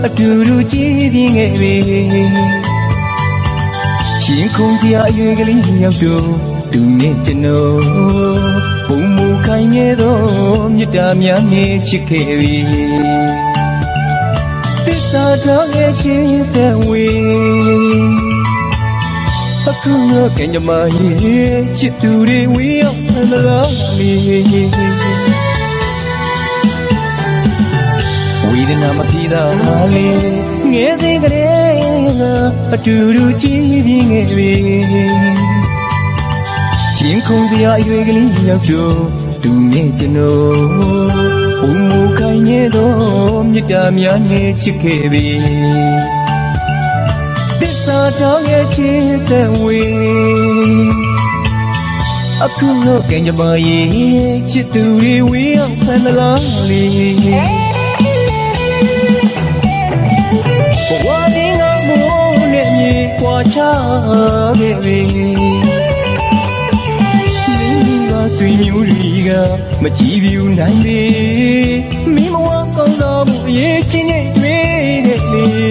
အတူတူကြည်ပြင်းခဲ့ပြီရှင်ခုန်စရာအရွယ်ကလေးရောက်တော့သူနဲ့ကျွန်တော်ပုံမူခိုင်နေတော့မြတ်တာများနဲ့ချစ်ခဲ့ပြီသစ္စာတော်ရဲ့ချစ်တဲ့ဝေအခုတော့ကံကြမ္မာရဲ့ချစ်သူတွေဝေးအောင်မလားလေဝေဒနာမပြေတာလေငယ်စဉ်ကလေးကအတူတူကြည်ပြင်းခဲ့ပြီရှင်ခုန်စရာအရွယ်ကလေးရောက်တော့သူနဲ့ကျွန်တော်ဘုံမူခိုင်နေတော့မြတ်တာများနဲ့ချစ်ခဲ့ပြီသစ္စာတော်ရဲ့ချစ်တဲ့ဝေအခုတော့ကံကြမ္မာရဲ့ချစ်သူတွေဝေးအောင်ဖန်လားလေဘဝတင်ကမိုးနဲ့မြေကွာချခဲ့ပြီမိမိကဆွေမျိုးတွေကမကြည့်ပြူနိုင်လေမိမဝကောင်းသောမှုအရေးချင်းနဲ့တွေ့ခဲ့လေ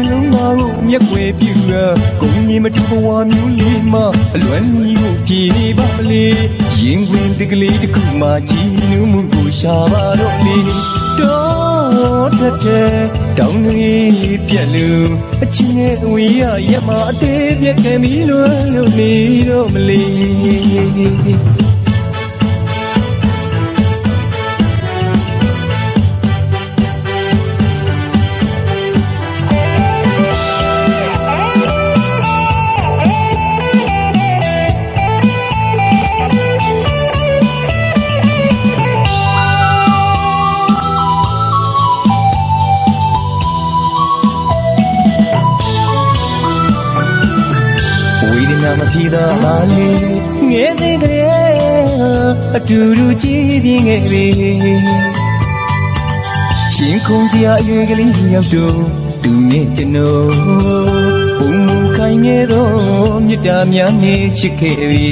လုံးမကိုမျက်ွယ်ပြူတာကိုကြီးမတူဘဝမျိုးလေးမှအလွမ်းမီကိုပြေနေပါမလေရင်ခွင်တကလေးတစ်ခုမှကြည်နူးမှုကိုရှာပါတော့လေတော့တဲ့တောင်းနေပြက်လူအချင်းနဲ့ဝေးရရမအသေးပြက်ခဲ့ပြီလို့နေတော့မလေးမပြေတာလေငယ်စဉ်ကလေးအတူတူကြည်ပြင်းခဲ့ပြီရှင်ခုန်စရာအရွယ်ကလေးရောက်တော့သူနဲ့ကျွန်တော်ဘုံမူခိုင်နေတော့မြတ်တာများနဲ့ချစ်ခဲ့ပြီ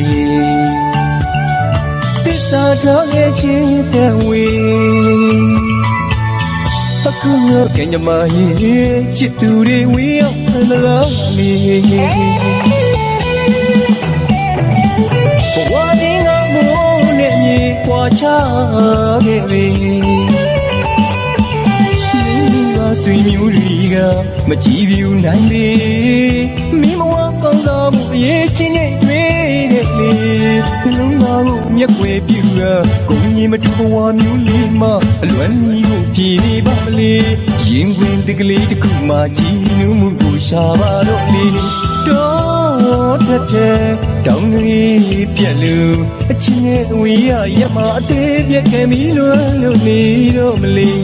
သစ္စာတော်ရဲ့ချစ်တဲ့ဝေအခုတော့ကံကြမ္မာရဲ့ချစ်သူတွေဝေးအောင်ဖန်လားလေဘဝတင်ကမိုးနဲ့မြေကွာချခဲ့ပြီမိမိကဆွေမျိုးတွေကမကြည့်ပြူနိုင်လေမိမဝကောင်းသောမှုအရေးချင်းနဲ့တွေ့ခဲ့လေလုံးမကိုမျက်ွယ်ပြူတာကိုကြီးမတူဘဝမျိုးလေးမှအလွမ်းမီကိုပြေနေပါမလေရင်ခွင်တကလေးတစ်ခုမှကြည်နူးမှုကိုရှာပါတော့လေတော့တဲ့တောင်းနေပြက်လူအချင်းနဲ့ဝေးရရမအသေးပြက်ခဲ့ပြီလို့နေတော့မလေး